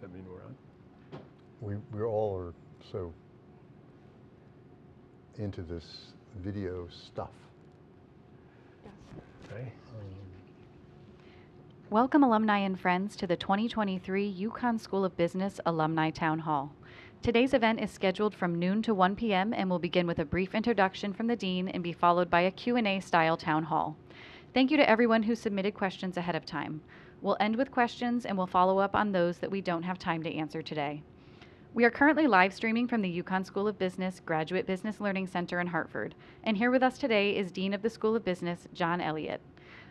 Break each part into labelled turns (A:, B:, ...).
A: that mean we're on?
B: We all are so into this video stuff.
C: Yes.
A: Okay.
C: Welcome alumni and friends to the 2023 UConn School of Business Alumni Town Hall. Today's event is scheduled from noon to 1 p.m. and will begin with a brief introduction from the Dean and be followed by a Q&A style town hall. Thank you to everyone who submitted questions ahead of time. We'll end with questions and we'll follow up on those that we don't have time to answer today. We are currently live streaming from the UConn School of Business Graduate Business Learning Center in Hartford, and here with us today is Dean of the School of Business, John Elliott.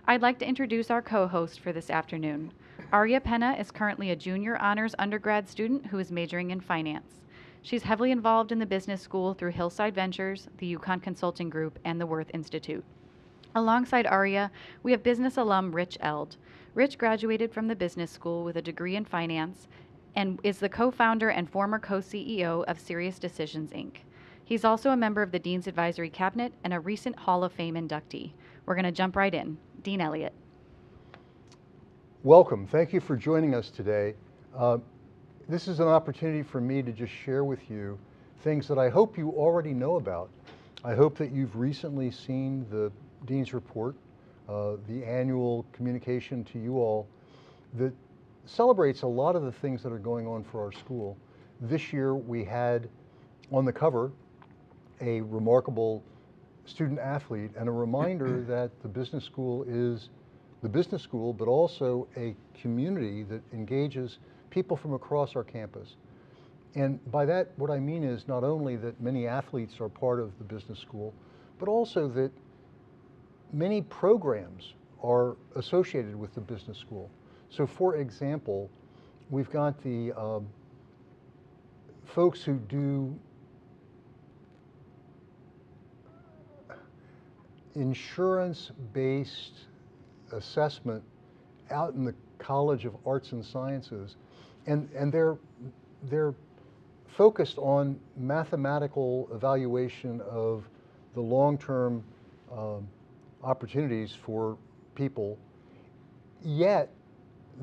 C: I'd like to introduce our co-host for this afternoon. Aria Penna is currently a junior honors undergrad student who is majoring in finance. She's heavily involved in the business school through Hillside Ventures, the UConn Consulting Group, and the Worth Institute. Alongside Aria, we have business alum Rich Eld. Rich graduated from the business school with a degree in finance and is the co-founder and former co-CEO of Serious Decisions, Inc. He's also a member of the Dean's Advisory Cabinet and a recent Hall of Fame inductee. We're going to jump right in. Dean Elliott.
B: Welcome. Thank you for joining us today. This is an opportunity for me to just share with you things that I hope you already know about. I hope that you've recently seen the Dean's Report, the annual communication to you all that celebrates a lot of the things that are going on for our school. This year we had on the cover a remarkable student athlete and a reminder that the business school is the business school, but also a community that engages people from across our campus. And by that, what I mean is not only that many athletes are part of the business school, but also that many programs are associated with the business school. So for example, we've got the folks who do insurance-based assessment out in the College of Arts and Sciences, and they're focused on mathematical evaluation of the long-term opportunities for people. Yet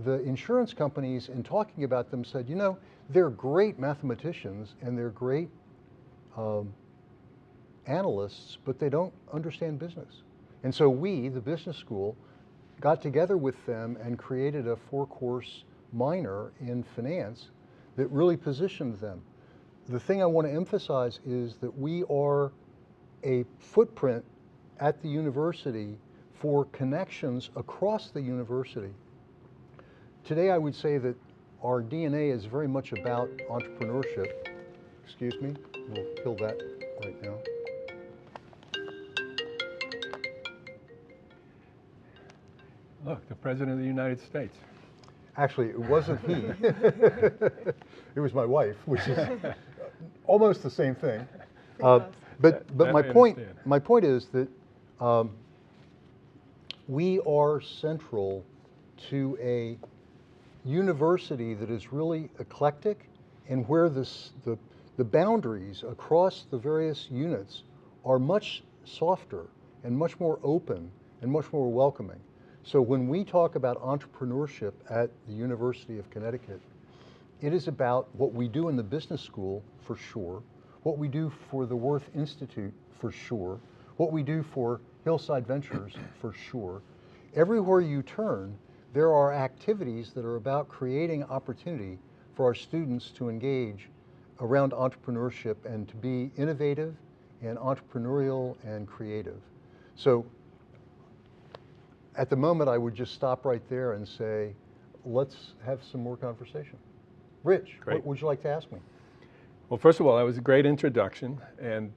B: the insurance companies, in talking about them, said, you know, they're great mathematicians and they're great analysts, but they don't understand business. And so we, the business school, got together with them and created a 4-course minor in finance that really positioned them. The thing I want to emphasize is that we are a footprint at the university for connections across the university. Today I would say that our DNA is very much about entrepreneurship. Excuse me, we'll kill that right now.
A: Look, the President of the United States.
B: Actually, it wasn't he. It was my wife, which is almost the same thing. But my point is that we are central to a university that is really eclectic, and where the boundaries across the various units are much softer and much more open and much more welcoming. So when we talk about entrepreneurship at the University of Connecticut, it is about what we do in the business school, for sure, what we do for the Worth Institute, for sure, what we do for Hillside Ventures, for sure. Everywhere you turn, there are activities that are about creating opportunity for our students to engage around entrepreneurship and to be innovative and entrepreneurial and creative. So at the moment, I would just stop right there and say, let's have some more conversation. Rich, what would you like to ask me?
A: Well, first of all, that was a great introduction, and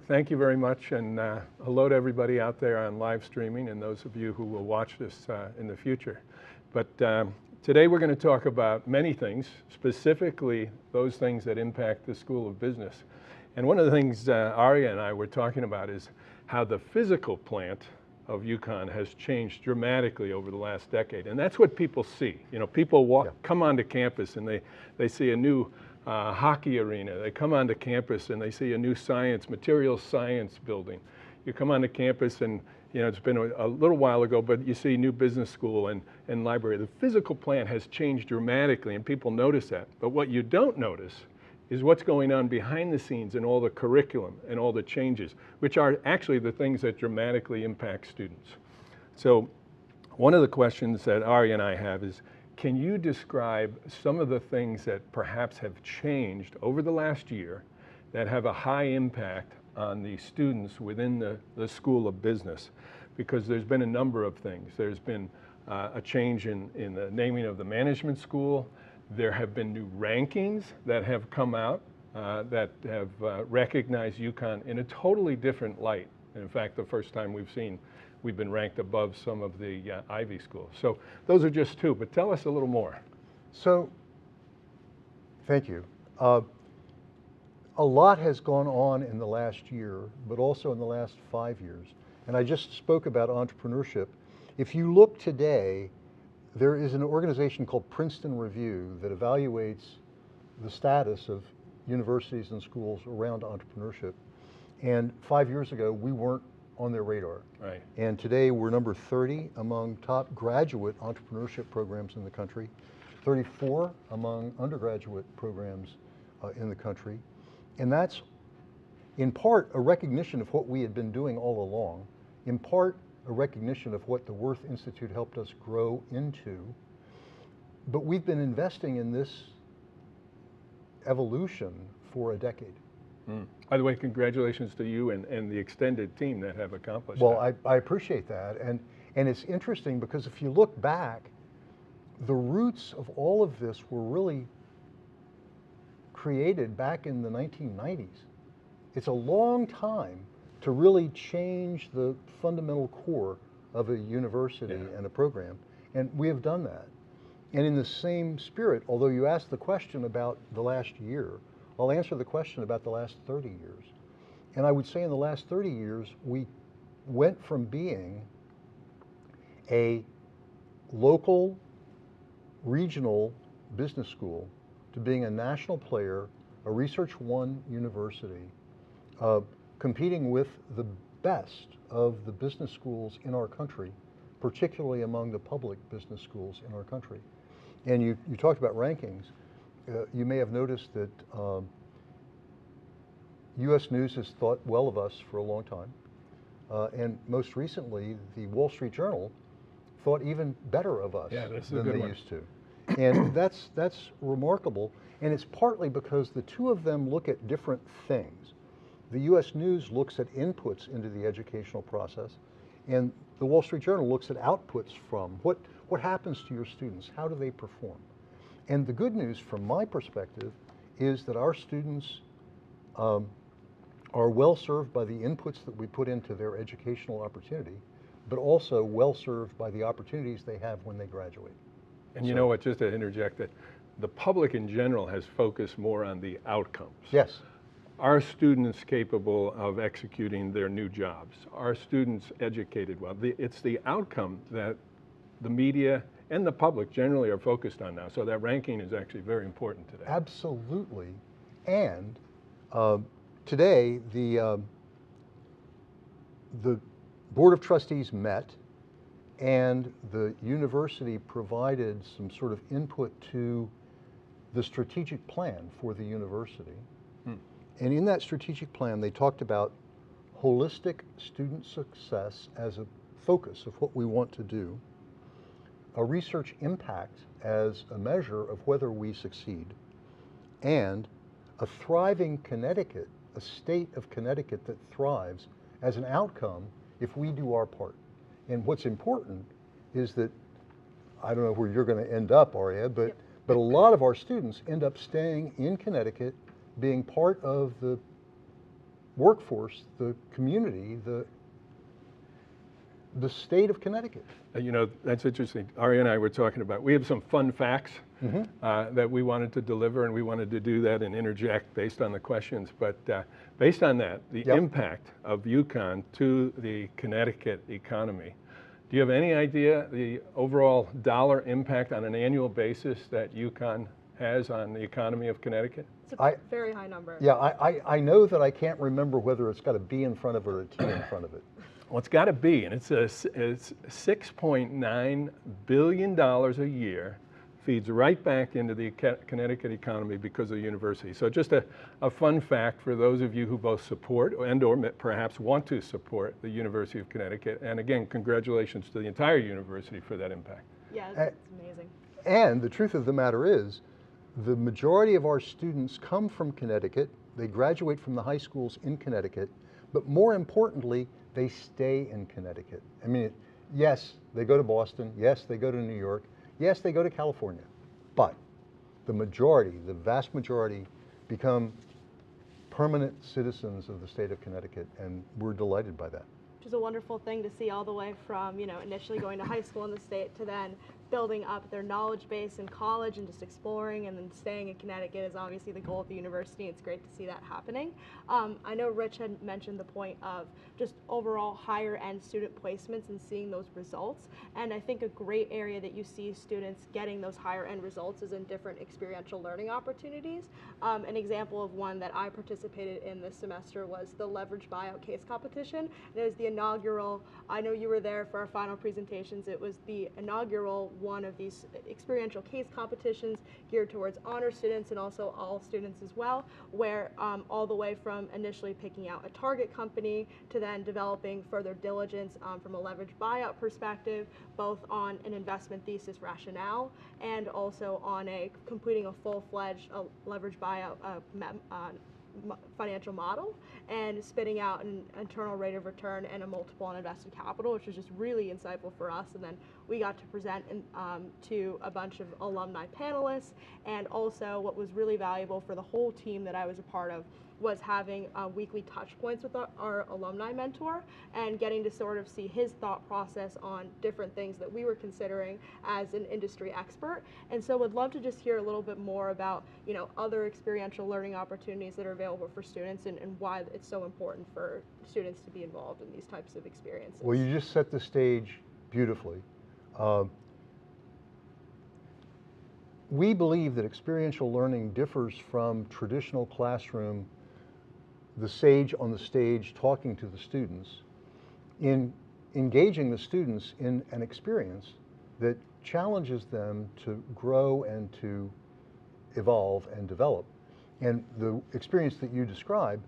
A: thank you very much, and hello to everybody out there on live streaming and those of you who will watch this in the future. But today we're going to talk about many things, specifically those things that impact the School of Business. And one of the things Aria and I were talking about is how the physical plant of UConn has changed dramatically over the last decade. And that's what people see. You know, people come onto campus and they see a new hockey arena. They come onto campus and they see a new materials science building. You come onto campus and you know, it's been a little while ago, but you see new business school and library. The physical plan has changed dramatically, and people notice that. But what you don't notice is what's going on behind the scenes in all the curriculum and all the changes, which are actually the things that dramatically impact students. So one of the questions that Ari and I have is, can you describe some of the things that perhaps have changed over the last year that have a high impact on the students within the School of Business? Because there's been a number of things. There's been a change in the naming of the management school. There have been new rankings that have come out that have recognized UConn in a totally different light. And in fact, the first time we've been ranked above some of the Ivy schools. So those are just two, but tell us a little more.
B: So, thank you. A lot has gone on in the last year, but also in the last 5 years. And I just spoke about entrepreneurship. If you look today, there is an organization called Princeton Review that evaluates the status of universities and schools around entrepreneurship. And 5 years ago, we weren't on their radar.
A: Right.
B: And today we're number 30 among top graduate entrepreneurship programs in the country, 34 among undergraduate programs in the country. And that's in part a recognition of what we had been doing all along, in part a recognition of what the Worth Institute helped us grow into. But we've been investing in this evolution for a decade.
A: By the way, congratulations to you and the extended team that have accomplished
B: that.
A: Well,
B: I appreciate that. And it's interesting because if you look back, the roots of all of this were really created back in the 1990s. It's a long time to really change the fundamental core of a university and a program, and we have done that. And in the same spirit, although you asked the question about the last year, I'll answer the question about the last 30 years. And I would say in the last 30 years, we went from being a local, regional business school to being a national player, a Research One university, competing with the best of the business schools in our country, particularly among the public business schools in our country. And you talked about rankings. You may have noticed that U.S. News has thought well of us for a long time. And most recently, the Wall Street Journal thought even better of us than they used to. And that's remarkable. And it's partly because the two of them look at different things. The U.S. News looks at inputs into the educational process, and the Wall Street Journal looks at outputs from what happens to your students, how do they perform. And the good news from my perspective is that our students are well served by the inputs that we put into their educational opportunity, but also well served by the opportunities they have when they graduate.
A: And you know what, just to interject, that the public in general has focused more on the outcomes.
B: Yes.
A: Are students capable of executing their new jobs? Are students educated well? It's the outcome that the media and the public generally are focused on now. So that ranking is actually very important today.
B: Absolutely. And today, the Board of Trustees met, and the university provided some sort of input to the strategic plan for the university. And in that strategic plan, they talked about holistic student success as a focus of what we want to do, a research impact as a measure of whether we succeed, and a thriving Connecticut, a state of Connecticut that thrives as an outcome if we do our part. And what's important is that, I don't know where you're going to end up, Aria, but a lot of our students end up staying in Connecticut, being part of the workforce, the community, the state of Connecticut.
A: You know, that's interesting. Ari and I were talking about, we have some fun facts that we wanted to deliver, and we wanted to do that and interject based on the questions. But based on that, the impact of UConn to the Connecticut economy, do you have any idea the overall dollar impact on an annual basis that UConn has on the economy of Connecticut?
D: It's a very high number.
B: Yeah, I know that I can't remember whether it's got a B in front of it or a T in front of it.
A: Well, it's got to be, and it's $6.9 billion a year, feeds right back into the Connecticut economy because of the university. So just a fun fact for those of you who both support and or perhaps want to support the University of Connecticut. And again, congratulations to the entire university for that impact.
D: Yeah, it's amazing.
B: And the truth of the matter is, the majority of our students come from Connecticut. They graduate from the high schools in Connecticut, but more importantly, they stay in Connecticut. I mean, yes, they go to Boston. Yes, they go to New York. Yes, they go to California. But the majority, the vast majority, become permanent citizens of the state of Connecticut, and we're delighted by that.
D: Which is a wonderful thing to see all the way from, initially going to high school in the state to then building up their knowledge base in college and just exploring, and then staying in Connecticut is obviously the goal of the university. It's great to see that happening. I know Rich had mentioned the point of just overall higher end student placements and seeing those results. And I think a great area that you see students getting those higher end results is in different experiential learning opportunities. An example of one that I participated in this semester was the leverage buyout case competition. And it was the inaugural, I know you were there for our final presentations, it was the inaugural one of these experiential case competitions geared towards honor students and also all students as well, where all the way from initially picking out a target company to then developing further diligence from a leverage buyout perspective, both on an investment thesis rationale and also on completing a full-fledged leverage buyout financial model, and spitting out an internal rate of return and a multiple on invested capital, which was just really insightful for us. And then we got to present to a bunch of alumni panelists, and also what was really valuable for the whole team that I was a part of was having weekly touch points with our alumni mentor and getting to sort of see his thought process on different things that we were considering as an industry expert. And so would love to just hear a little bit more about, other experiential learning opportunities that are available for students, and why it's so important for students to be involved in these types of experiences.
B: Well, you just set the stage beautifully. We believe that experiential learning differs from traditional classroom, the sage on the stage talking to the students, in engaging the students in an experience that challenges them to grow and to evolve and develop. And the experience that you described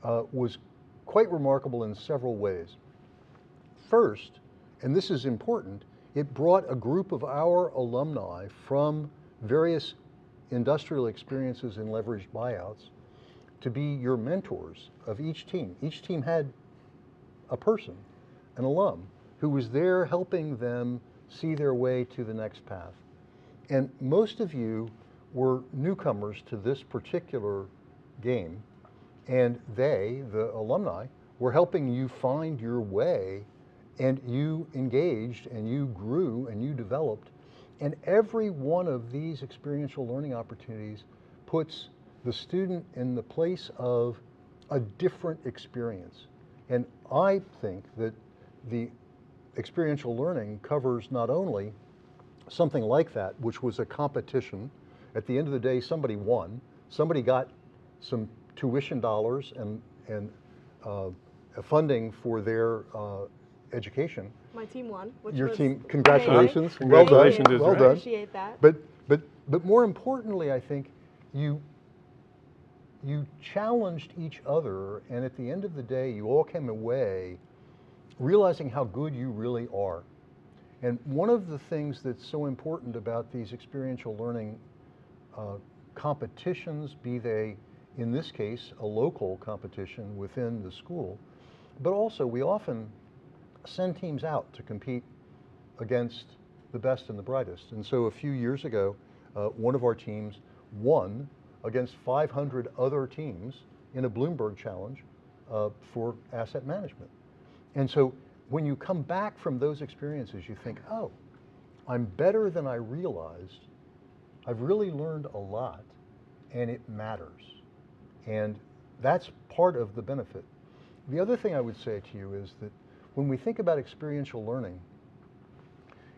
B: was quite remarkable in several ways. First, and this is important, it brought a group of our alumni from various industrial experiences in leveraged buyouts to be your mentors of each team. Each team had a person, an alum, who was there helping them see their way to the next path. And most of you were newcomers to this particular game, and they, the alumni, were helping you find your way, and you engaged, and you grew, and you developed. And every one of these experiential learning opportunities puts the student in the place of a different experience. And I think that the experiential learning covers not only something like that, which was a competition. At the end of the day, somebody won. Somebody got some tuition dollars and funding for their education.
D: My team won, which
B: Your
D: was
B: team, congratulations.
D: amazing.
B: Well done.
A: Congratulations is
B: Well
A: right.
B: done.
D: Appreciate that.
B: But more importantly, I think you challenged each other, and at the end of the day, you all came away realizing how good you really are. And one of the things that's so important about these experiential learning competitions, be they, in this case, a local competition within the school, but also we often send teams out to compete against the best and the brightest. And so a few years ago, one of our teams won against 500 other teams in a Bloomberg challenge for asset management. And so when you come back from those experiences, you think, oh, I'm better than I realized. I've really learned a lot, and it matters. And that's part of the benefit. The other thing I would say to you is that when we think about experiential learning,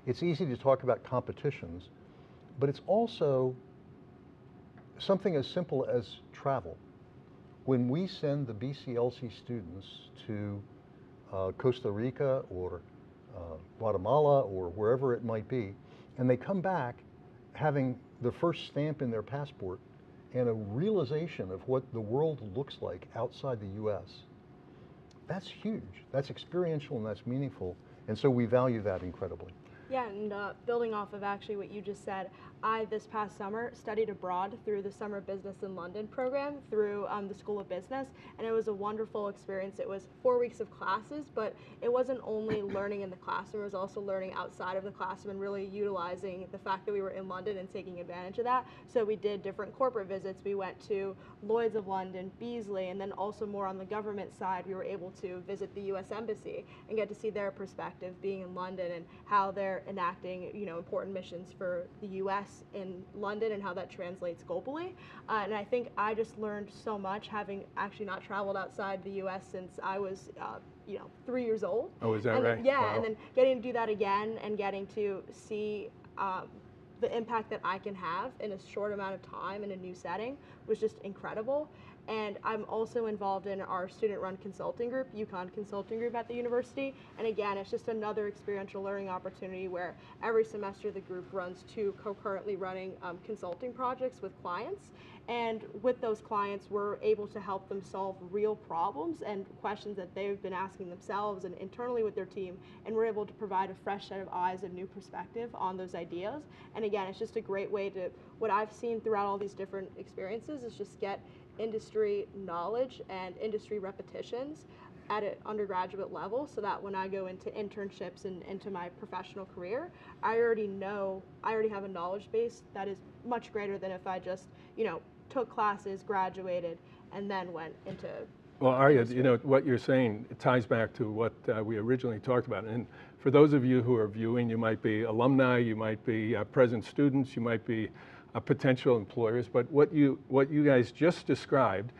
B: it's easy to talk about competitions, but it's also something as simple as travel. When we send the BCLC students to Costa Rica or Guatemala or wherever it might be, and they come back having the first stamp in their passport and a realization of what the world looks like outside the US. That's huge. That's experiential and that's meaningful. And so we value that incredibly.
D: Yeah, and building off of actually what you just said, I, this past summer, studied abroad through the Summer Business in London program through the School of Business, and it was a wonderful experience. It was 4 weeks of classes, but it wasn't only learning in the classroom, it was also learning outside of the classroom and really utilizing the fact that we were in London and taking advantage of that. So we did different corporate visits. We went to Lloyd's of London, Beasley, and then also more on the government side, we were able to visit the U.S. Embassy and get to see their perspective being in London and how they're enacting, you know, important missions for the U.S. in London and how that translates globally. And I think I just learned so much, having actually not traveled outside the U.S. since I was, 3 years old.
A: Oh, is that
D: and
A: right?
D: Then, yeah,
A: Wow.
D: and then getting to do that again and getting to see the impact that I can have in a short amount of time in a new setting was just incredible. And I'm also involved in our student-run consulting group, UConn consulting group at the university. And again, it's just another experiential learning opportunity where every semester the group runs 2 concurrently running consulting projects with clients. And with those clients, we're able to help them solve real problems and questions that they've been asking themselves and internally with their team. And we're able to provide a fresh set of eyes and new perspective on those ideas. And again, it's just a great way to, what I've seen throughout all these different experiences is just get industry knowledge and industry repetitions at an undergraduate level, so that when I go into internships and into my professional career, I already have a knowledge base that is much greater than if I just, took classes, graduated, and then went into
A: Well, Arya,
D: industry.
A: what you're saying, it ties back to what we originally talked about. And for those of you who are viewing, you might be alumni, you might be present students, you might be potential employers, but what you guys just described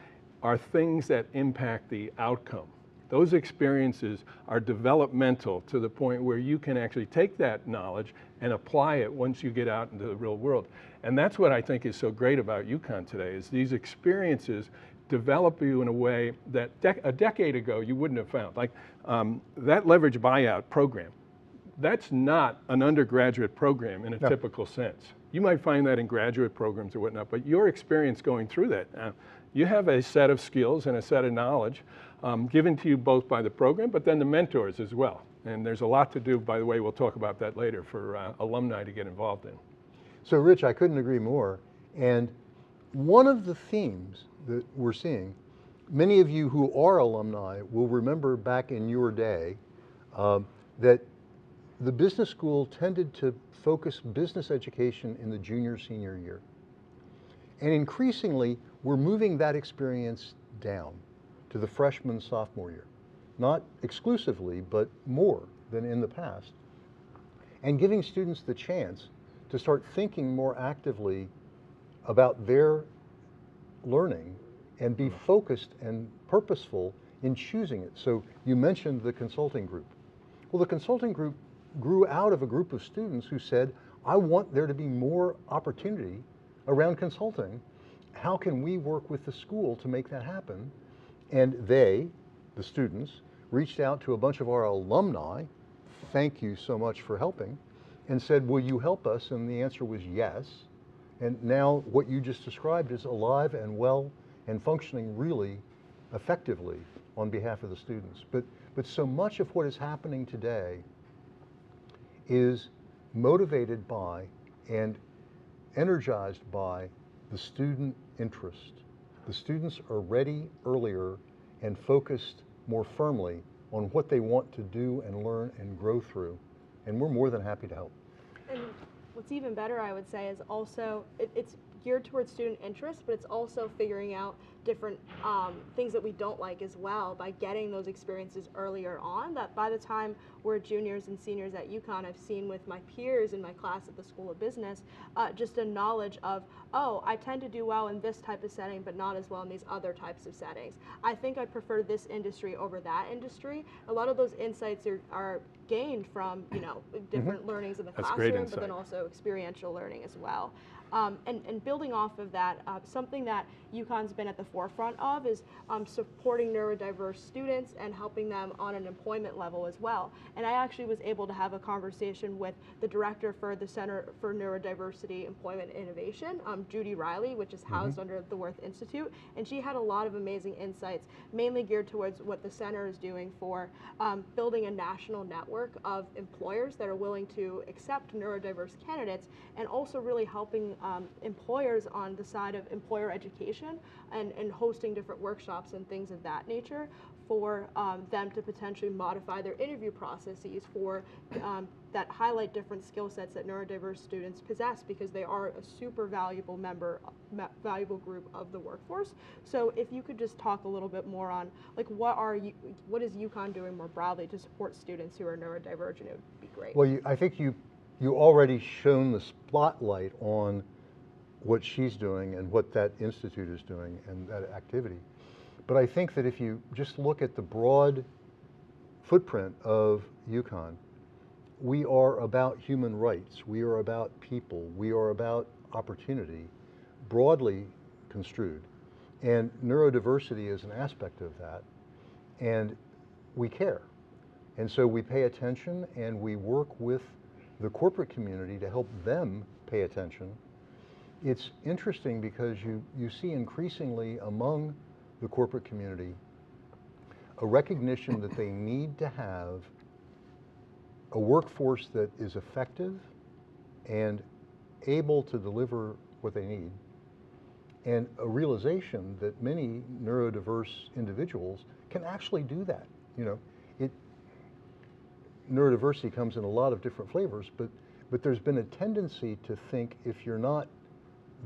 A: are things that impact the outcome. Those experiences are developmental to the point where you can actually take that knowledge and apply it once you get out into the real world. And that's what I think is so great about UConn today, is these experiences develop you in a way that a decade ago you wouldn't have found. Like that leverage buyout program, that's not an undergraduate program in a typical sense. You might find that in graduate programs or whatnot, but your experience going through that, you have a set of skills and a set of knowledge given to you both by the program, but then the mentors as well. And there's a lot to do, by the way, we'll talk about that later, for alumni to get involved in.
B: So Rich, I couldn't agree more. And one of the themes that we're seeing, many of you who are alumni will remember back in your day that the business school tended to focus business education in the junior, senior year. And increasingly, we're moving that experience down to the freshman, sophomore year. Not exclusively, but more than in the past. And giving students the chance to start thinking more actively about their learning and be focused and purposeful in choosing it. So you mentioned the consulting group. Well, the consulting group grew out of a group of students who said, I want there to be more opportunity around consulting. How can we work with the school to make that happen? And they, the students, reached out to a bunch of our alumni, thank you so much for helping, and said, will you help us? And the answer was yes. And now what you just described is alive and well and functioning really effectively on behalf of the students. But so much of what is happening today is motivated by and energized by the student interest. The students are ready earlier and focused more firmly on what they want to do and learn and grow through. And we're more than happy to help.
D: And what's even better, I would say, is also it's geared towards student interest, but it's also figuring out different things that we don't like as well by getting those experiences earlier on, that by the time we're juniors and seniors at UConn, I've seen with my peers in my class at the School of Business, just a knowledge of, oh, I tend to do well in this type of setting, but not as well in these other types of settings. I think I prefer this industry over that industry. A lot of those insights are gained from, different learnings in the
A: That's great
D: classroom, but then
A: insight.
D: also experiential learning as well. And building off of that, something that UConn's been at the forefront of is supporting neurodiverse students and helping them on an employment level as well. And I actually was able to have a conversation with the director for the Center for Neurodiversity Employment Innovation, Judy Riley, which is housed under the Worth Institute, and she had a lot of amazing insights, mainly geared towards what the center is doing for building a national network of employers that are willing to accept neurodiverse candidates, and also really helping employers on the side of employer education and hosting different workshops and things of that nature for them to potentially modify their interview processes for that highlight different skill sets that neurodiverse students possess, because they are a super valuable valuable group of the workforce. So if you could just talk a little bit more on like what is UConn doing more broadly to support students who are neurodivergent, it would be great.
B: Well, I think you already shown the spotlight on what she's doing and what that institute is doing and that activity. But I think that if you just look at the broad footprint of UConn, we are about human rights, we are about people, we are about opportunity, broadly construed. And neurodiversity is an aspect of that, and we care. And so we pay attention and we work with the corporate community to help them pay attention. It's interesting because you see increasingly among the corporate community a recognition that they need to have a workforce that is effective and able to deliver what they need, and a realization that many neurodiverse individuals can actually do that. Neurodiversity comes in a lot of different flavors, but there's been a tendency to think if you're not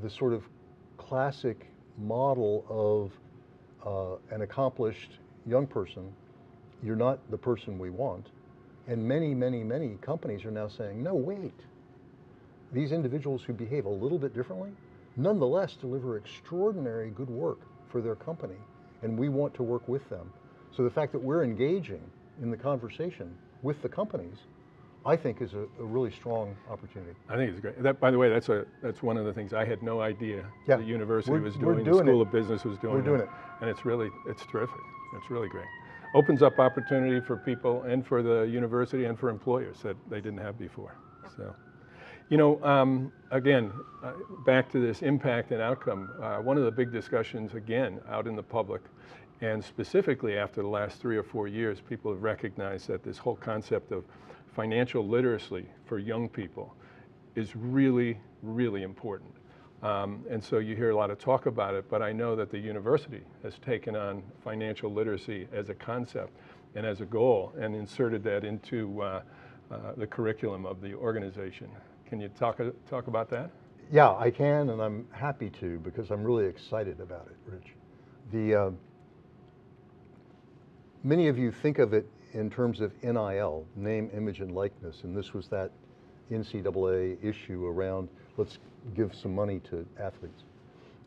B: the sort of classic model of an accomplished young person, you're not the person we want. And many, many, many companies are now saying, no, wait. These individuals who behave a little bit differently, nonetheless deliver extraordinary good work for their company, and we want to work with them. So the fact that we're engaging in the conversation with the companies, I think is a really strong opportunity.
A: I think it's great. That, by the way, that's one of the things I had no idea
B: Yeah.
A: the university was
B: We're
A: doing, the
B: doing
A: School
B: it.
A: of Business was doing.
B: We're doing it.
A: And it's terrific. It's really great. Opens up opportunity for people and for the university and for employers that they didn't have before. So, again, back to this impact and outcome, one of the big discussions, again, out in the public, and specifically after the last 3 or 4 years, people have recognized that this whole concept of financial literacy for young people is really, really important. And so you hear a lot of talk about it, but I know that the university has taken on financial literacy as a concept and as a goal and inserted that into the curriculum of the organization. Can you talk about that?
B: Yeah, I can, and I'm happy to, because I'm really excited about it, Rich. Many of you think of it in terms of NIL, name, image, and likeness, and this was that NCAA issue around let's give some money to athletes.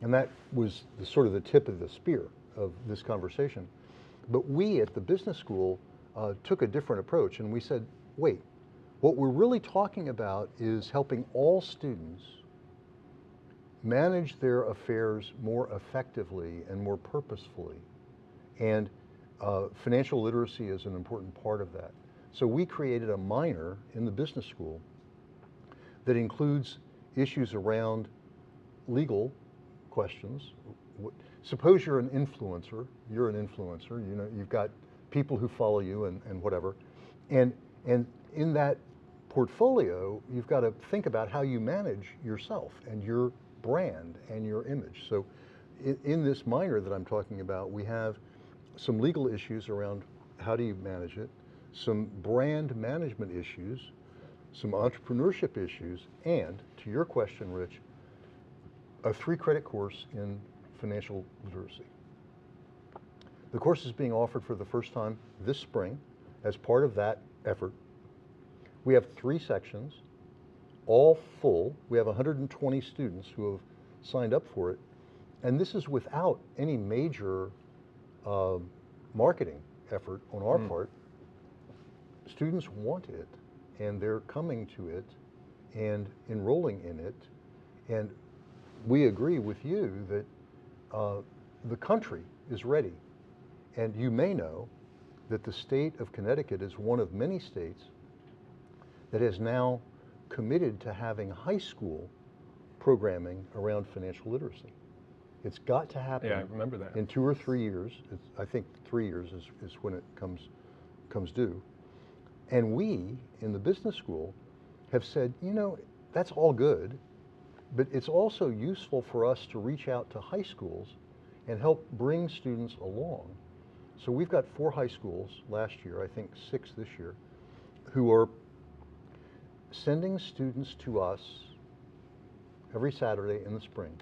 B: And that was sort of the tip of the spear of this conversation. But we at the business school took a different approach, and we said, wait, what we're really talking about is helping all students manage their affairs more effectively and more purposefully. And financial literacy is an important part of that. So we created a minor in the business school that includes issues around legal questions. Suppose you're an influencer, you've got people who follow you and whatever. And in that portfolio, you've got to think about how you manage yourself and your brand and your image. So in this minor that I'm talking about, we have some legal issues around how do you manage it, some brand management issues, some entrepreneurship issues, and to your question, Rich, a 3-credit course in financial literacy. The course is being offered for the first time this spring as part of that effort. We have 3 sections, all full. We have 120 students who have signed up for it, and this is without any major marketing effort on our part. Students want it, and they're coming to it and enrolling in it. And we agree with you that the country is ready. And you may know that the state of Connecticut is one of many states that has now committed to having high school programming around financial literacy. It's got to happen.
A: Yeah, I remember that.
B: In 2 or 3 years. I think 3 years is when it comes due. And we, in the business school, have said, you know, that's all good, but it's also useful for us to reach out to high schools and help bring students along. So we've got 4 high schools last year, I think 6 this year, who are sending students to us every Saturday in the spring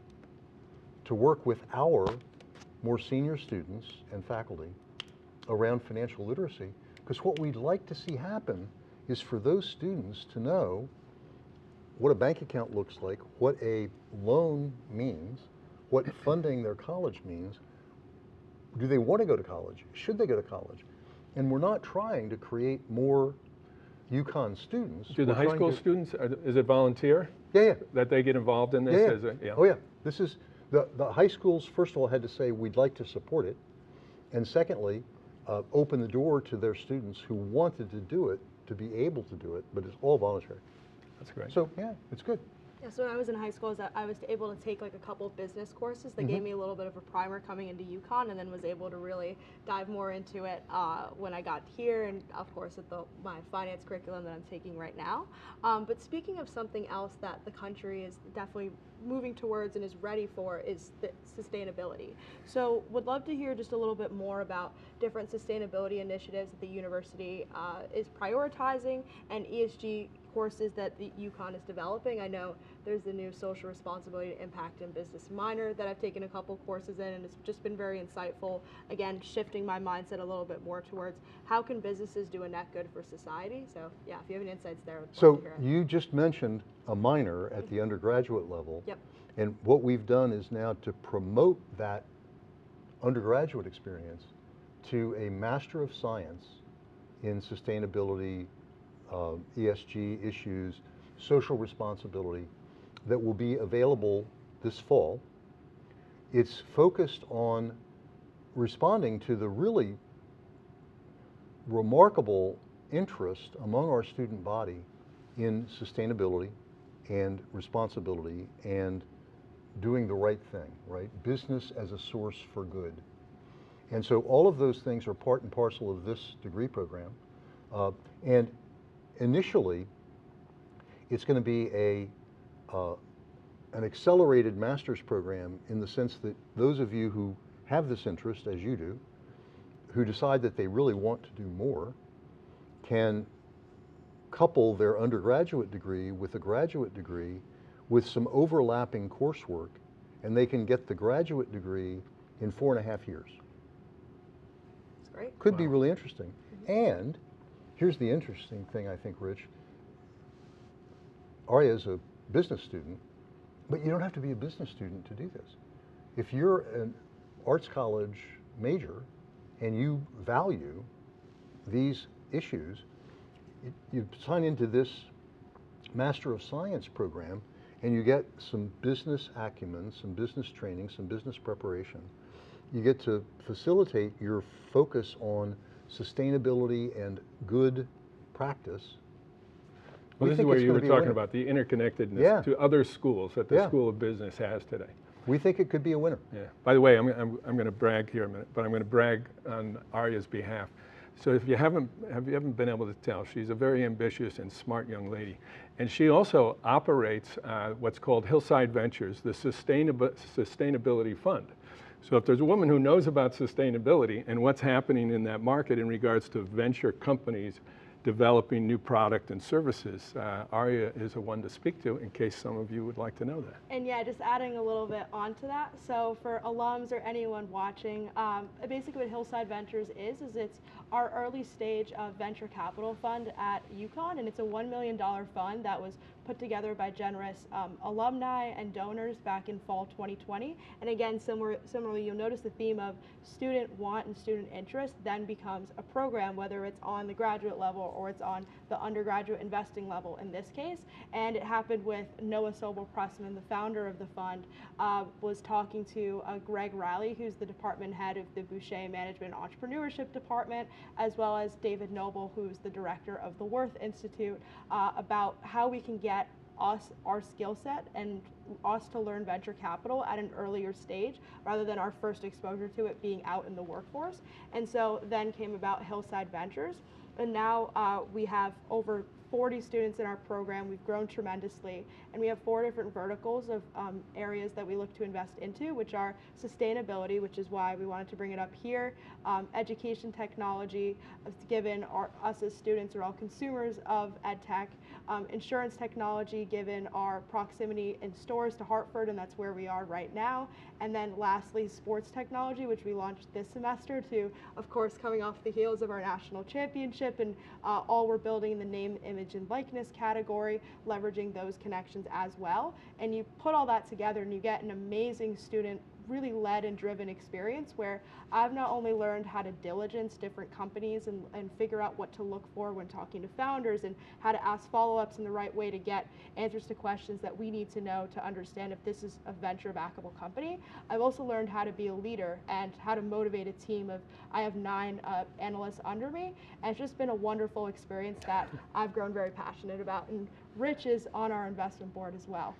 B: to work with our more senior students and faculty around financial literacy, because what we'd like to see happen is for those students to know what a bank account looks like, what a loan means, what funding their college means. Do they want to go to college? Should they go to college? And we're not trying to create more UConn students.
A: Do the high school students, is it volunteer?
B: Yeah.
A: That they get involved in this?
B: Yeah. Oh yeah, this is, the high schools, first of all, had to say, we'd like to support it. And secondly, open the door to their students who wanted to do it, to be able to do it, but it's all voluntary.
A: That's great.
B: So yeah, it's good.
D: Yeah, so when I was in high school, I was able to take like a couple of business courses that gave me a little bit of a primer coming into UConn, and then was able to really dive more into it when I got here, and of course with my finance curriculum that I'm taking right now. But speaking of something else that the country is definitely moving towards and is ready for is the sustainability. So would love to hear just a little bit more about different sustainability initiatives that the university is prioritizing and ESG courses that the UConn is developing. I know there's the new social responsibility, impact, and business minor that I've taken a couple courses in, and it's just been very insightful. Again, shifting my mindset a little bit more towards how can businesses do a net good for society. So yeah, if you have any insights there, I'd love to hear it.
B: You just mentioned a minor at the undergraduate level.
D: Yep.
B: And what we've done is now to promote that undergraduate experience to a Master of Science in sustainability, ESG issues, social responsibility, that will be available this fall. It's focused on responding to the really remarkable interest among our student body in sustainability and responsibility and doing the right thing, right? Business as a source for good. And so all of those things are part and parcel of this degree program. And initially, it's going to be an accelerated master's program in the sense that those of you who have this interest, as you do, who decide that they really want to do more, can couple their undergraduate degree with a graduate degree with some overlapping coursework, and they can get the graduate degree in 4.5 years.
D: That's great.
B: Could be really interesting. And here's the interesting thing, I think, Rich. Arya is a business student, but you don't have to be a business student to do this. If you're an arts college major and you value these issues, you sign into this Master of Science program and you get some business acumen, some business training, some business preparation. You get to facilitate your focus on sustainability and good practice.
A: Well, this is where you were talking about the interconnectedness to other schools that the School of Business has today.
B: We think it could be a winner.
A: Yeah. By the way, I'm going to brag here a minute, but I'm going to brag on Arya's behalf. So if you haven't been able to tell, she's a very ambitious and smart young lady. And she also operates what's called Hillside Ventures, the Sustainability Fund. So if there's a woman who knows about sustainability and what's happening in that market in regards to venture companies developing new product and services, Arya is a one to speak to in case some of you would like to know that.
D: And yeah, just adding a little bit onto that. So for alums or anyone watching, basically what Hillside Ventures is it's our early stage of venture capital fund at UConn, and it's a $1 million fund that was put together by generous alumni and donors back in fall 2020. And again, similarly, you'll notice the theme of student want and student interest then becomes a program, whether it's on the graduate level or it's on the undergraduate investing level in this case. And it happened with Noah Sobel-Pressman, the founder of the fund, was talking to Greg Riley, who's the department head of the Boucher Management Entrepreneurship Department, as well as David Noble, who's the director of the Worth Institute, about how we can get our skill set and us to learn venture capital at an earlier stage rather than our first exposure to it being out in the workforce. And so then came about Hillside Ventures. And now we have over 40 students in our program. We've grown tremendously, and we have 4 different verticals of areas that we look to invest into, which are sustainability, which is why we wanted to bring it up here, education technology, given us as students are all consumers of ed tech, insurance technology, given our proximity in stores to Hartford, and that's where we are right now, and then lastly, sports technology, which we launched this semester to, of course, coming off the heels of our national championship, and all we're building in the name, image, and likeness category, leveraging those connections as well. And you put all that together and you get an amazing student, really led and driven experience where I've not only learned how to diligence different companies and figure out what to look for when talking to founders and how to ask follow-ups in the right way to get answers to questions that we need to know to understand if this is a venture backable company. I've also learned how to be a leader and how to motivate a team of, I have 9 analysts under me, and it's just been a wonderful experience that I've grown very passionate about. And Rich is on our investment board as well.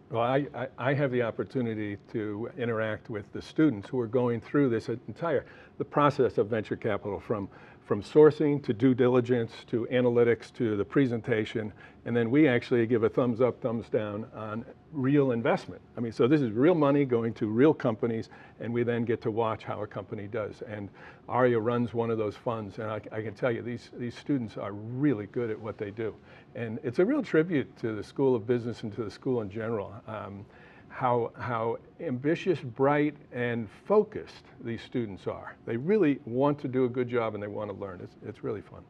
A: Well, I have the opportunity to interact with the students who are going through this the process of venture capital, from sourcing to due diligence to analytics to the presentation, and then we actually give a thumbs up, thumbs down on real investment. I mean, so this is real money going to real companies, and we then get to watch how a company does. And Arya runs one of those funds, and I can tell you these students are really good at what they do. And it's a real tribute to the School of Business and to the school in general, how ambitious, bright, and focused these students are. They really want to do a good job and they want to learn. It's really fun.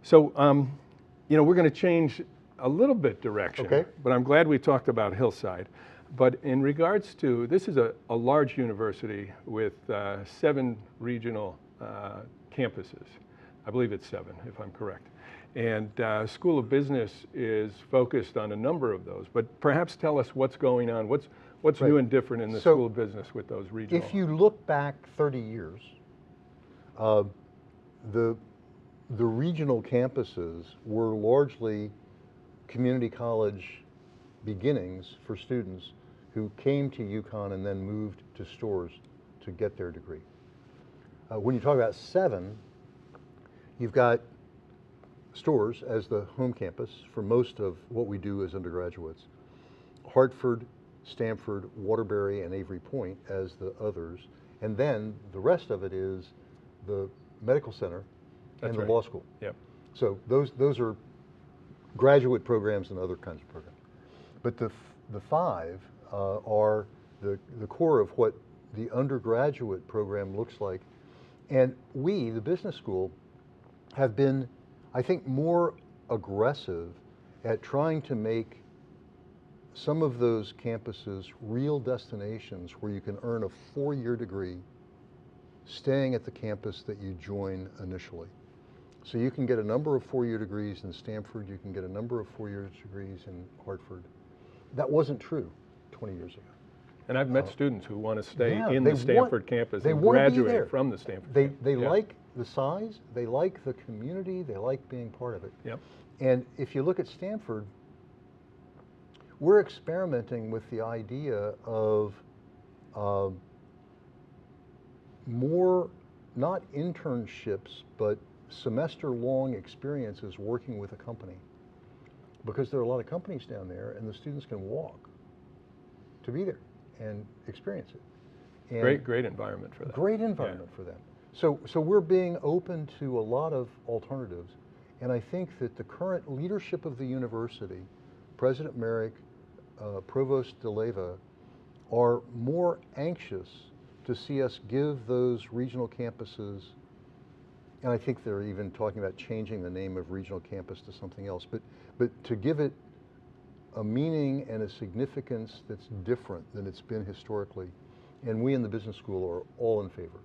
A: So, you know, we're going to change a little bit direction,
B: okay,
A: but I'm glad we talked about Hillside. But in regards to, this is a large university with 7 regional campuses. I believe it's 7, if I'm correct. And School of Business is focused on a number of those, but perhaps tell us what's going on, what's right. New and different in the School of Business with those regional.
B: If you look back 30 years, the regional campuses were largely community college beginnings for students who came to UConn and then moved to stores to get their degree. When you talk about 7, you've got stores as the home campus for most of what we do as undergraduates, Hartford, Stanford, Waterbury, and Avery Point as the others, and then the rest of it is the medical center and the law school.
A: Yep.
B: So those are graduate programs and other kinds of programs. But the 5 are the core of what the undergraduate program looks like. And we, the business school, have been, I think, more aggressive at trying to make some of those campuses real destinations where you can earn a 4-year degree staying at the campus that you join initially. So you can get a number of 4-year degrees in Stanford, you can get a number of 4-year degrees in Hartford. That wasn't true 20 years ago.
A: And I've met students who want to stay in
B: the
A: Stanford campus and graduate from the Stanford campus.
B: They like the size, they like the community, they like being part of it.
A: Yep.
B: And if you look at Stanford, we're experimenting with the idea of more, not internships, but semester-long experiences working with a company. Because there are a lot of companies down there and the students can walk to be there and experience it. And
A: great environment for that.
B: Great environment for them. So we're being open to a lot of alternatives, and I think that the current leadership of the university, President Merrick, Provost DeLeva, are more anxious to see us give those regional campuses, and I think they're even talking about changing the name of regional campus to something else, but to give it a meaning and a significance that's different than it's been historically. And we in the business school are all in favor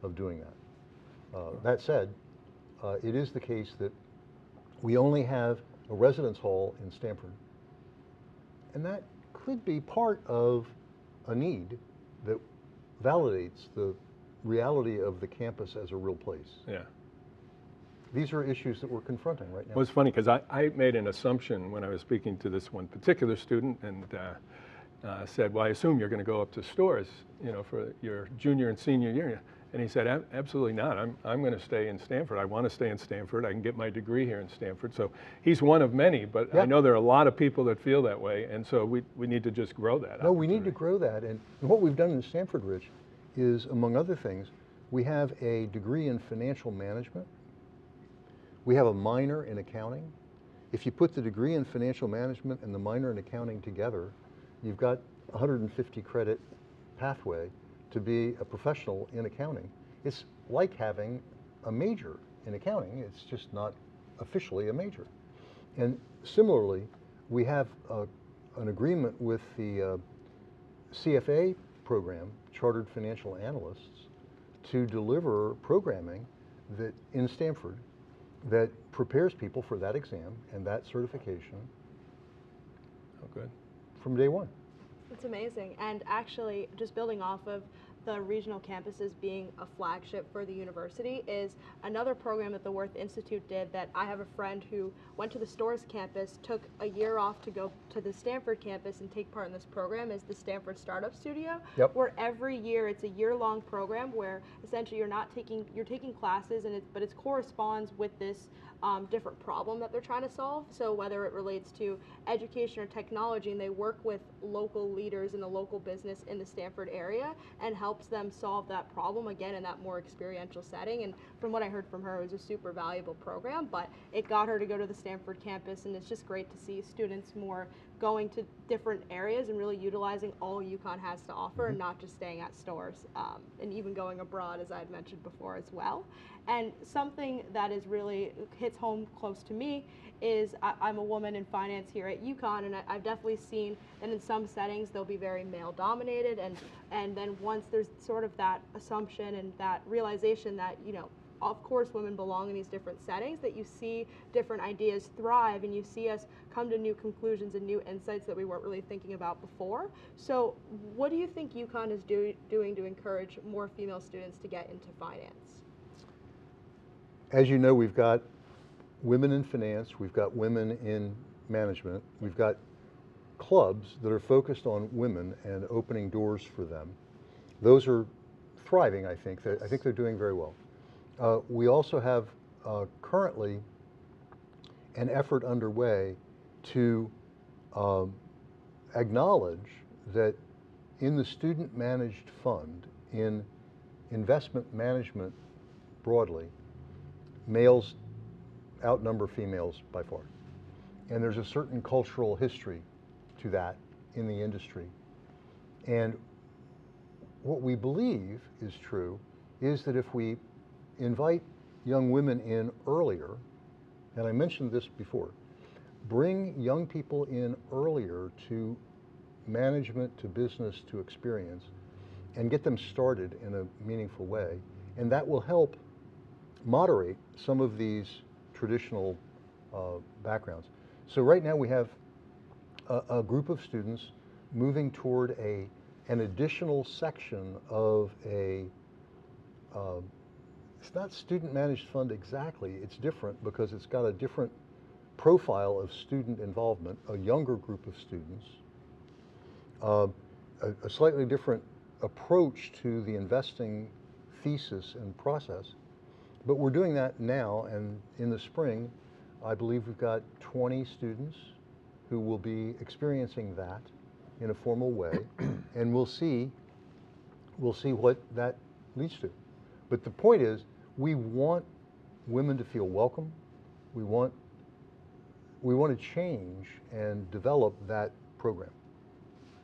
B: of doing that. That said, it is the case that we only have a residence hall in Stamford. And that could be part of a need that validates the reality of the campus as a real place.
A: Yeah.
B: These are issues that we're confronting right now.
A: Well, it's funny because I made an assumption when I was speaking to this one particular student and said, well, I assume you're going to go up to Storrs, you know, for your junior and senior year. And he said, absolutely not. I'm going to stay in Stanford. I want to stay in Stanford. I can get my degree here in Stanford. So he's one of many, but
B: yeah.
A: I know there are a lot of people that feel that way. And so we need to just grow that.
B: No, we need to grow that. And what we've done in Stanford, Rich, is, among other things, we have a degree in financial management. We have a minor in accounting. If you put the degree in financial management and the minor in accounting together, you've got a 150 credit pathway to be a professional in accounting. It's like having a major in accounting. It's just not officially a major. And similarly, we have an agreement with the CFA program, Chartered Financial Analysts, to deliver programming that in Stanford that prepares people for that exam and that certification.
A: Oh, good.
B: From day one.
D: It's amazing. And actually, just building off of the regional campuses being a flagship for the university is another program that the Worth Institute did that I have a friend who went to the Storrs campus, took a year off to go to the Stanford campus and take part in this program, is the Stanford Startup Studio,
B: yep.
D: where every year it's a year-long program where essentially you're taking classes and but it corresponds with this different problem that they're trying to solve. So whether it relates to education or technology, and they work with local leaders in the local business in the Stanford area and helps them solve that problem, again, in that more experiential setting. And from what I heard from her, it was a super valuable program, but it got her to go to the Stanford campus, and it's just great to see students more going to different areas and really utilizing all UConn has to offer, and not just staying at Storrs, and even going abroad, as I had mentioned before as well. And something that is really hits home close to me is I'm a woman in finance here at UConn, and I've definitely seen that in some settings they'll be very male dominated, and then once there's sort of that assumption and that realization that, you know, of course women belong in these different settings, that you see different ideas thrive and you see us come to new conclusions and new insights that we weren't really thinking about before. So what do you think UConn is doing to encourage more female students to get into finance?
B: As you know, we've got women in finance, we've got women in management, we've got clubs that are focused on women and opening doors for them. Those are thriving, I think. I think they're doing very well. We also have currently an effort underway to acknowledge that in the student managed fund, in investment management broadly, males outnumber females by far. And there's a certain cultural history to that in the industry. And what we believe is true is that if we invite young women in earlier, and I mentioned this before, bring young people in earlier to management, to business, to experience, and get them started in a meaningful way, and that will help moderate some of these traditional backgrounds. So right now we have a group of students moving toward an additional section of it's not student managed fund exactly, it's different because it's got a different profile of student involvement, a younger group of students, a slightly different approach to the investing thesis and process. But we're doing that now, and in the spring, I believe we've got 20 students who will be experiencing that in a formal way, and we'll see what that leads to. But the point is, we want women to feel welcome. We want to change and develop that program.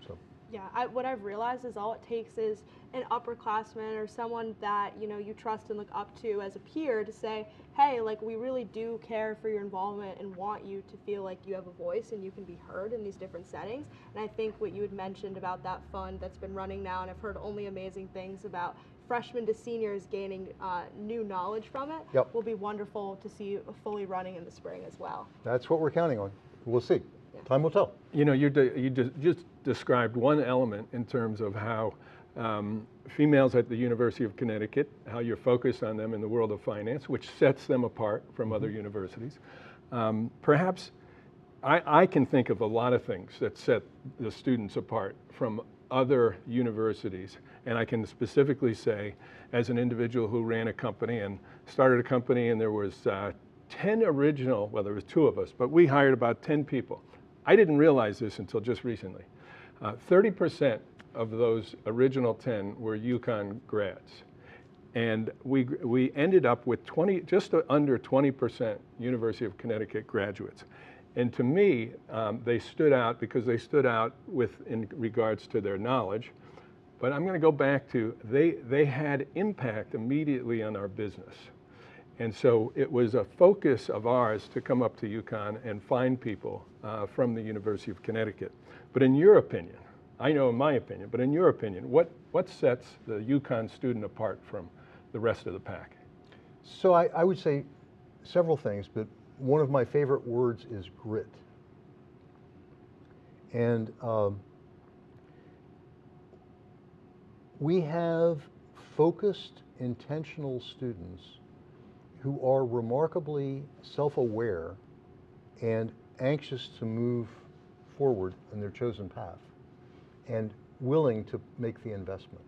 B: So
D: Yeah, what I've realized is all it takes is an upperclassman or someone that, you know, you trust and look up to as a peer to say, hey, like, we really do care for your involvement and want you to feel like you have a voice and you can be heard in these different settings. And I think what you had mentioned about that fund that's been running now, and I've heard only amazing things about freshmen to seniors gaining new knowledge from it,
B: Yep.
D: will be wonderful to see fully running in the spring as well.
B: That's what we're counting on. We'll see.
D: Yeah.
B: Time will tell.
A: You know, you just described one element in terms of how females at the University of Connecticut, how you're focused on them in the world of finance, which sets them apart from other universities. Perhaps I can think of a lot of things that set the students apart from other universities. And I can specifically say, as an individual who ran a company and started a company, and there was 10 original, well, there was 2 of us, but we hired about 10 people. I didn't realize this until just recently. 30% of those original 10 were UConn grads. And we ended up with just under 20% University of Connecticut graduates. And to me, they stood out because they stood out in regards to their knowledge. But I'm going to go back to, they had impact immediately on our business. And so it was a focus of ours to come up to UConn and find people from the University of Connecticut. But in your opinion, I know in my opinion, but in your opinion, what sets the UConn student apart from the rest of the pack?
B: So I would say several things, but one of my favorite words is grit. And we have focused, intentional students who are remarkably self-aware and anxious to move forward in their chosen path and willing to make the investment.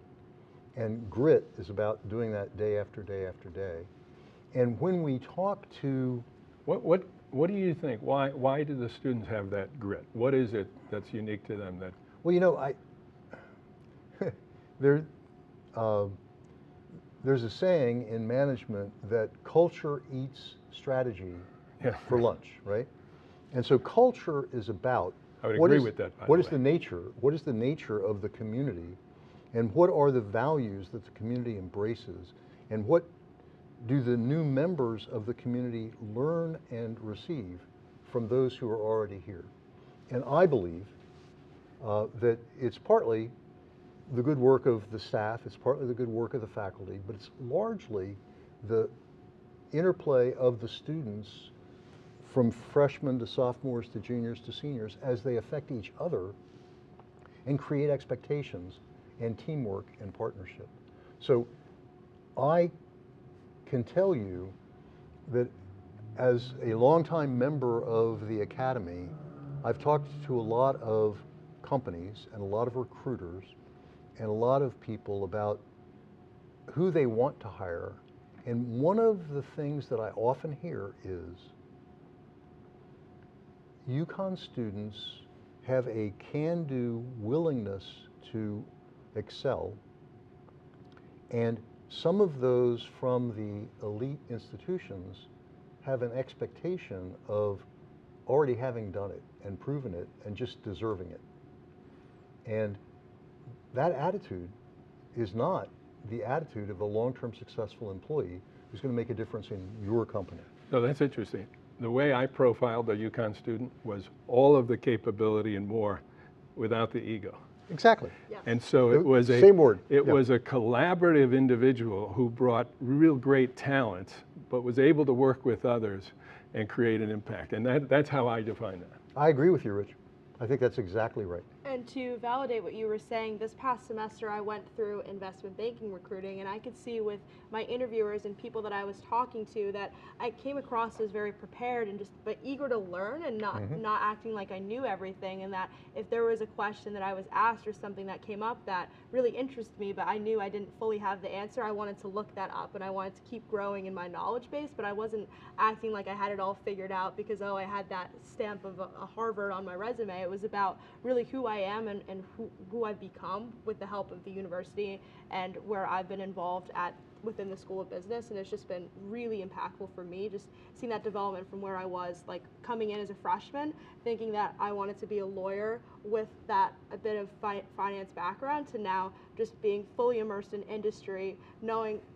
B: And grit is about doing that day after day after day. And when we talk to...
A: What do you think? Why do the students have that grit? What is it that's unique to them?
B: Well, you know, there's a saying in management that culture eats strategy for lunch, right? And so culture is about...
A: I would agree with that, by the way.
B: What is the nature of the community, and what are the values that the community embraces, and what do the new members of the community learn and receive from those who are already here? And I believe that it's partly the good work of the staff, it's partly the good work of the faculty, but it's largely the interplay of the students from freshmen to sophomores to juniors to seniors as they affect each other and create expectations and teamwork and partnership. So I can tell you that as a longtime member of the Academy, I've talked to a lot of companies and a lot of recruiters and a lot of people about who they want to hire. And one of the things that I often hear is UConn students have a can-do willingness to excel, and some of those from the elite institutions have an expectation of already having done it and proven it and just deserving it. And that attitude is not the attitude of a long-term successful employee who's going to make a difference in your company.
A: No, that's interesting. The way I profiled a UConn student was all of the capability and more without the ego.
B: Exactly.
D: Yeah.
A: And so it was
B: Same word.
A: It was a collaborative individual who brought real great talents, but was able to work with others and create an impact. And that's how I define that.
B: I agree with you, Rich. I think that's exactly right.
D: And to validate what you were saying, this past semester I went through investment banking recruiting, and I could see with my interviewers and people that I was talking to that I came across as very prepared and but eager to learn and not acting like I knew everything, and that if there was a question that I was asked or something that came up that really interested me but I knew I didn't fully have the answer, I wanted to look that up and I wanted to keep growing in my knowledge base, but I wasn't acting like I had it all figured out because, oh, I had that stamp of a Harvard on my resume. It was about really who I I am and who I've become with the help of the university and where I've been involved within the School of Business, and it's just been really impactful for me, just seeing that development from where I was like coming in as a freshman, thinking that I wanted to be a lawyer with a bit of finance background, to now just being fully immersed in industry,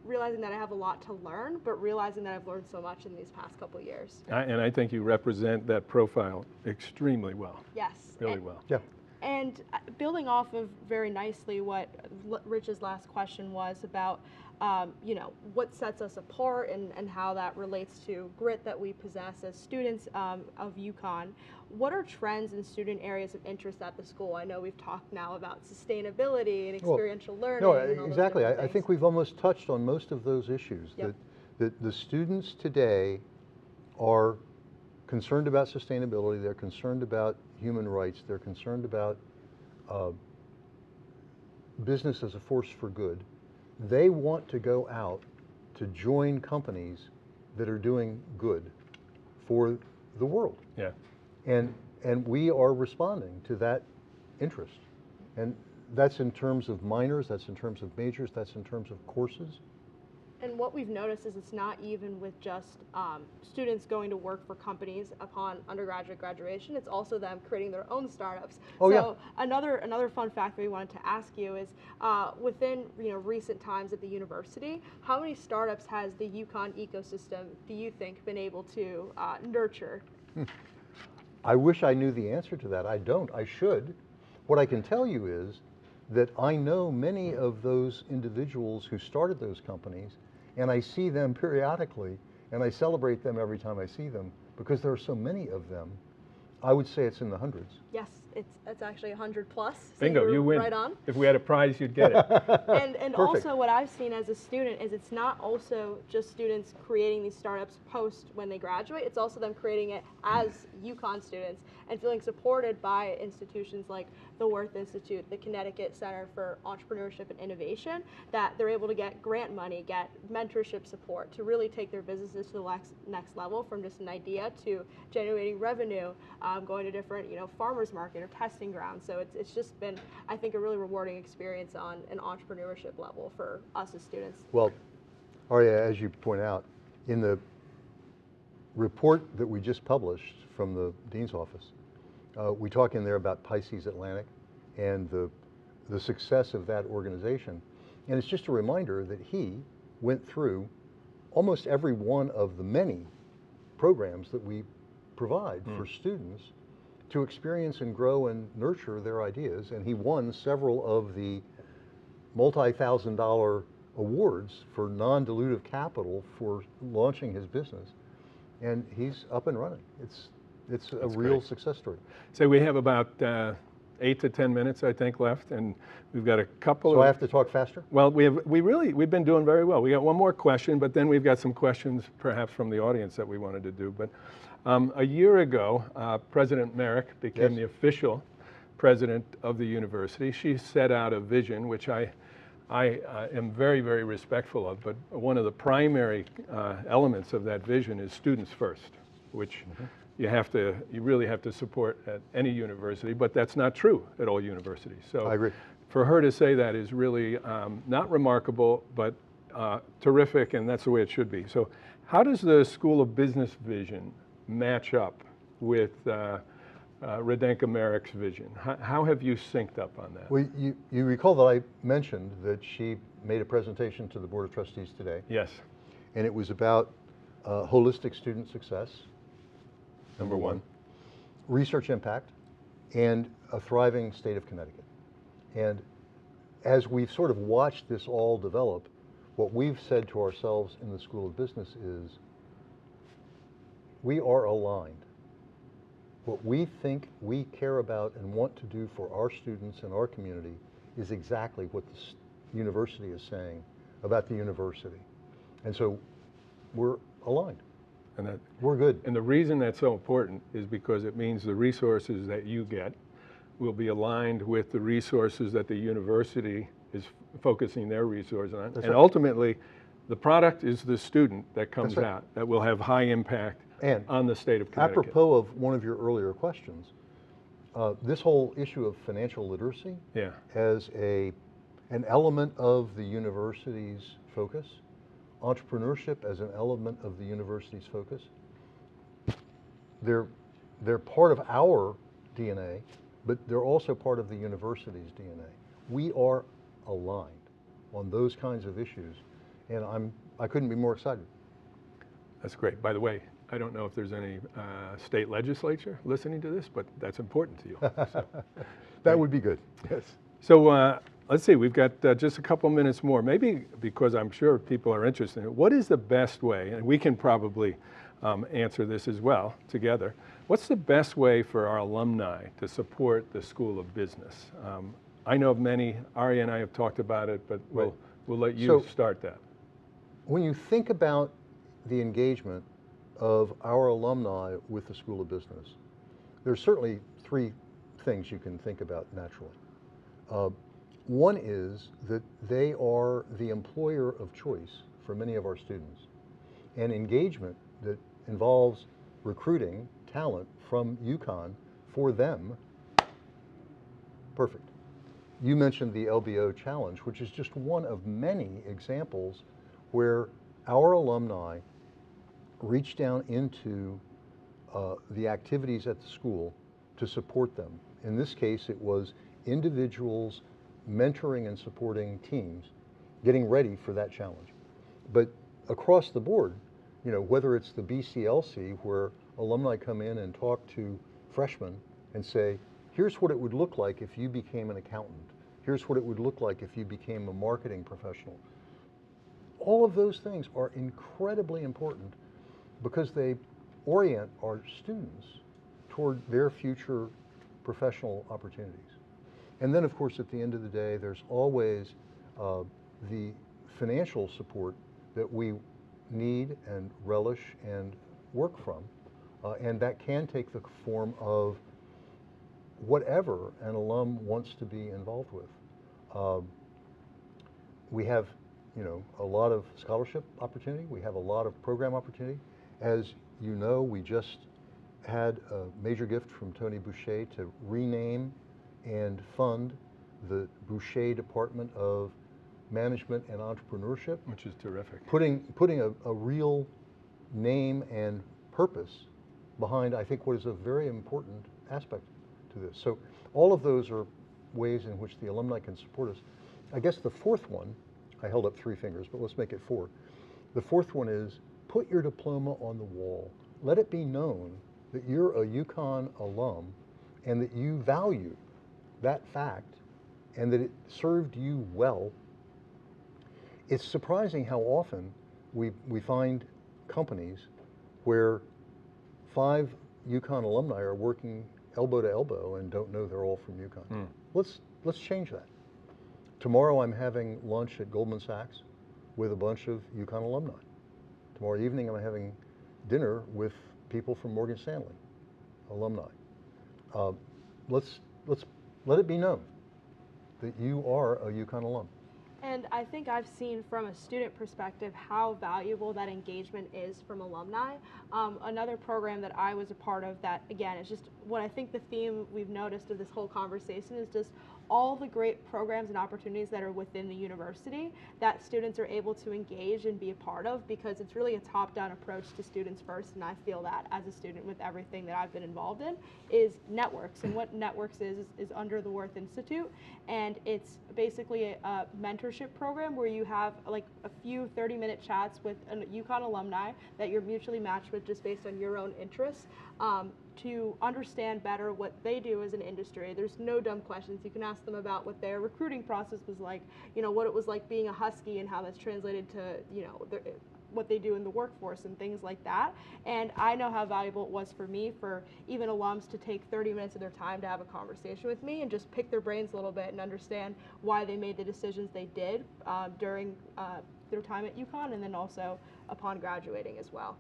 D: realizing that I have a lot to learn, but realizing that I've learned so much in these past couple years.
A: And I think you represent that profile extremely well.
D: Yes.
A: Really well.
B: Yeah.
D: And building off of very nicely what Rich's last question was about, what sets us apart and how that relates to grit that we possess as students of UConn. What are trends in student areas of interest at the school? I know we've talked now about sustainability and experiential learning.
B: No,
D: and all those
B: exactly.
D: different
B: I
D: things.
B: think we've almost touched on most of those issues.
D: Yep.
B: That the students today are concerned about sustainability, they're concerned about human rights, they're concerned about business as a force for good. They want to go out to join companies that are doing good for the world.
A: Yeah.
B: And we are responding to that interest. And that's in terms of minors, that's in terms of majors, that's in terms of courses.
D: And what we've noticed is it's not even with just students going to work for companies upon undergraduate graduation. It's also them creating their own startups.
B: Oh,
D: so another fun fact that we wanted to ask you is within recent times at the university, how many startups has the UConn ecosystem, do you think, been able to nurture?
B: I wish I knew the answer to that. I don't. I should. What I can tell you is that I know many of those individuals who started those companies, and I see them periodically, and I celebrate them every time I see them because there are so many of them. I would say it's in the hundreds.
D: Yes, it's actually 100 plus. So
A: Bingo, you win.
D: Right on.
A: If we had a prize, you'd get it.
D: And also what I've seen as a student is it's not also just students creating these startups post when they graduate, it's also them creating it as UConn students and feeling supported by institutions like the Worth Institute, the Connecticut Center for Entrepreneurship and Innovation, that they're able to get grant money, get mentorship support to really take their businesses to the next level, from just an idea to generating revenue, going to different farmers market or testing grounds. So it's just been, I think, a really rewarding experience on an entrepreneurship level for us as students.
B: Well, Arya, as you point out, in the report that we just published from the Dean's office, we talk in there about Pisces Atlantic and the success of that organization. And it's just a reminder that he went through almost every one of the many programs that we provide for students to experience and grow and nurture their ideas. And he won several of the multi-$1,000 awards for non-dilutive capital for launching his business. And he's up and running. It's a real success story.
A: So we have about 8 to 10 minutes, I think, left, and we've got a couple.
B: So I have to talk faster?
A: Well, we've been doing very well. We got one more question, but then we've got some questions perhaps from the audience that we wanted to do. But a year ago, President Merrick became the official president of the university. She set out a vision, which I am very, very respectful of, but one of the primary elements of that vision is students first, which you really have to support at any university, but that's not true at all universities. So
B: I agree.
A: For her to say that is really not remarkable, but terrific, and that's the way it should be. So how does the School of Business vision match up with Radenka Merrick's vision? How have you synced up on that?
B: Well, you recall that I mentioned that she made a presentation to the Board of Trustees today.
A: Yes.
B: And it was about holistic student success,
A: Number one.
B: research impact, and a thriving state of Connecticut. And as we've sort of watched this all develop, what we've said to ourselves in the School of Business is we are aligned. What we think we care about and want to do for our students and our community is exactly what the university is saying about the university. And so we're aligned.
A: And
B: we're good.
A: And the reason that's so important is because it means the resources that you get will be aligned with the resources that the university is focusing their resources on.
B: That's
A: and
B: right.
A: ultimately, the product is the student that comes
B: That's right.
A: out that will have high impact
B: And
A: on the state of Connecticut.
B: apropos of one of your earlier questions, this whole issue of financial literacy
A: Yeah.
B: as an element of the university's focus, entrepreneurship as an element of the university's focus, they're part of our DNA, but they're also part of the university's DNA. We are aligned on those kinds of issues, and I couldn't be more excited.
A: That's great. By the way, I don't know if there's any state legislature listening to this, but that's important to you. So,
B: That would be good, yes.
A: so let's see, we've got just a couple minutes more, maybe because I'm sure people are interested in it. What is the best way, and we can probably answer this as well together, what's the best way for our alumni to support the School of Business? I know of many, Ari and I have talked about it, but we'll let you start that.
B: When you think about the engagement of our alumni with the School of Business, there's certainly three things you can think about naturally. One is that they are the employer of choice for many of our students. And engagement that involves recruiting talent from UConn for them, perfect. You mentioned the LBO Challenge, which is just one of many examples where our alumni reach down into the activities at the school to support them. In this case, it was individuals mentoring and supporting teams getting ready for that challenge. But across the board, you know, whether it's the BCLC where alumni come in and talk to freshmen and say, here's what it would look like if you became an accountant. Here's what it would look like if you became a marketing professional. All of those things are incredibly important because they orient our students toward their future professional opportunities. And then, of course, at the end of the day, there's always the financial support that we need and relish and work from. And that can take the form of whatever an alum wants to be involved with. We have, you know, a lot of scholarship opportunity. We have a lot of program opportunity. As you know, we just had a major gift from Tony Boucher to rename and fund the Boucher Department of Management and Entrepreneurship.
A: Which is terrific.
B: Putting a real name and purpose behind, I think, what is a very important aspect to this. So all of those are ways in which the alumni can support us. I guess the fourth one, I held up 3 fingers, but let's make it 4. The fourth one is put your diploma on the wall. Let it be known that you're a UConn alum and that you value that fact and that it served you well. It's surprising how often we find companies where 5 UConn alumni are working elbow to elbow and don't know they're all from UConn. Let's change that. Tomorrow I'm having lunch at Goldman Sachs with a bunch of UConn alumni. Tomorrow evening I'm having dinner with people from Morgan Stanley, alumni. Let's let it be known that you are a UConn alum.
D: And I think I've seen from a student perspective how valuable that engagement is from alumni. Another program that I was a part of that, again, is just what I think the theme we've noticed of this whole conversation is just all the great programs and opportunities that are within the university that students are able to engage and be a part of, because it's really a top-down approach to students first, and I feel that as a student with everything that I've been involved in is networks. And what networks is under the Worth Institute, and it's basically a mentorship program where you have like a few 30-minute chats with a UConn alumni that you're mutually matched with just based on your own interests, to understand better what they do as an industry. There's no dumb questions. You can ask them about what their recruiting process was like, you know, what it was like being a Husky and how that's translated to, you know, what they do in the workforce and things like that. And I know how valuable it was for me, for even alums to take 30 minutes of their time to have a conversation with me and just pick their brains a little bit and understand why they made the decisions they did during their time at UConn, and then also upon graduating as well.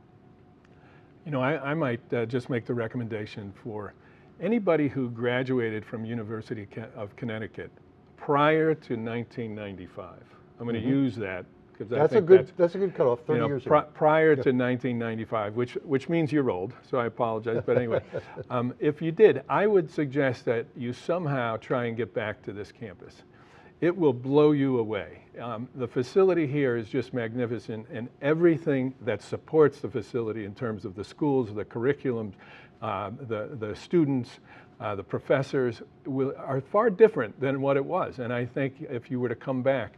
A: You know, I might just make the recommendation for anybody who graduated from University of Connecticut prior to 1995. I'm going to use that because I
B: That's a
A: think
B: good, that's a good cutoff, 30 years ago.
A: prior to 1995, which means you're old, so I apologize. But anyway, if you did, I would suggest that you somehow try and get back to this campus. It will blow you away. The facility here is just magnificent, and everything that supports the facility in terms of the schools, the curriculum, the students, the professors are far different than what it was. And I think if you were to come back,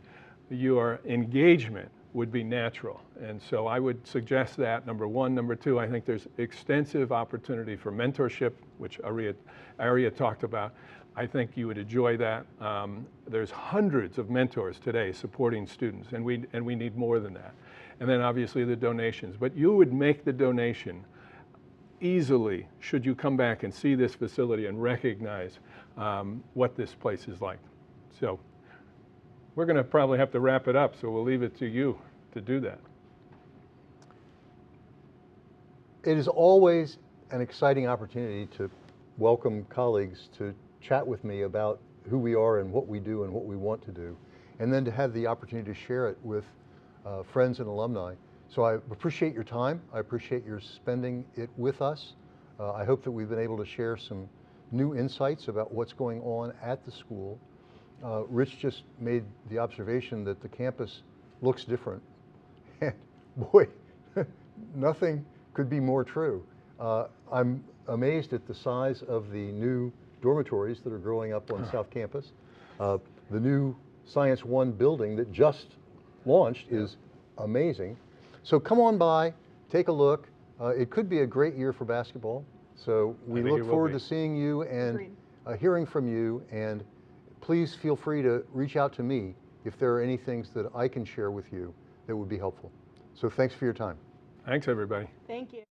A: your engagement would be natural. And so I would suggest that, number one. Number two, I think there's extensive opportunity for mentorship, which Aria talked about. I think you would enjoy that. There's hundreds of mentors today supporting students, and we need more than that. And then obviously the donations. But you would make the donation easily should you come back and see this facility and recognize what this place is like. So we're going to probably have to wrap it up, so we'll leave it to you to do that.
B: It is always an exciting opportunity to welcome colleagues to chat with me about who we are and what we do and what we want to do, and then to have the opportunity to share it with friends and alumni. So I appreciate your time. I appreciate your spending it with us. I hope that we've been able to share some new insights about what's going on at the school. Rich just made the observation that the campus looks different. And boy, nothing could be more true. I'm amazed at the size of the new dormitories that are growing up on South Campus. The new Science One building that just launched is amazing. So come on by, take a look. It could be a great year for basketball. So we look forward to seeing you and hearing from you. And please feel free to reach out to me if there are any things that I can share with you that would be helpful. So thanks for your time.
A: Thanks, everybody.
D: Thank you.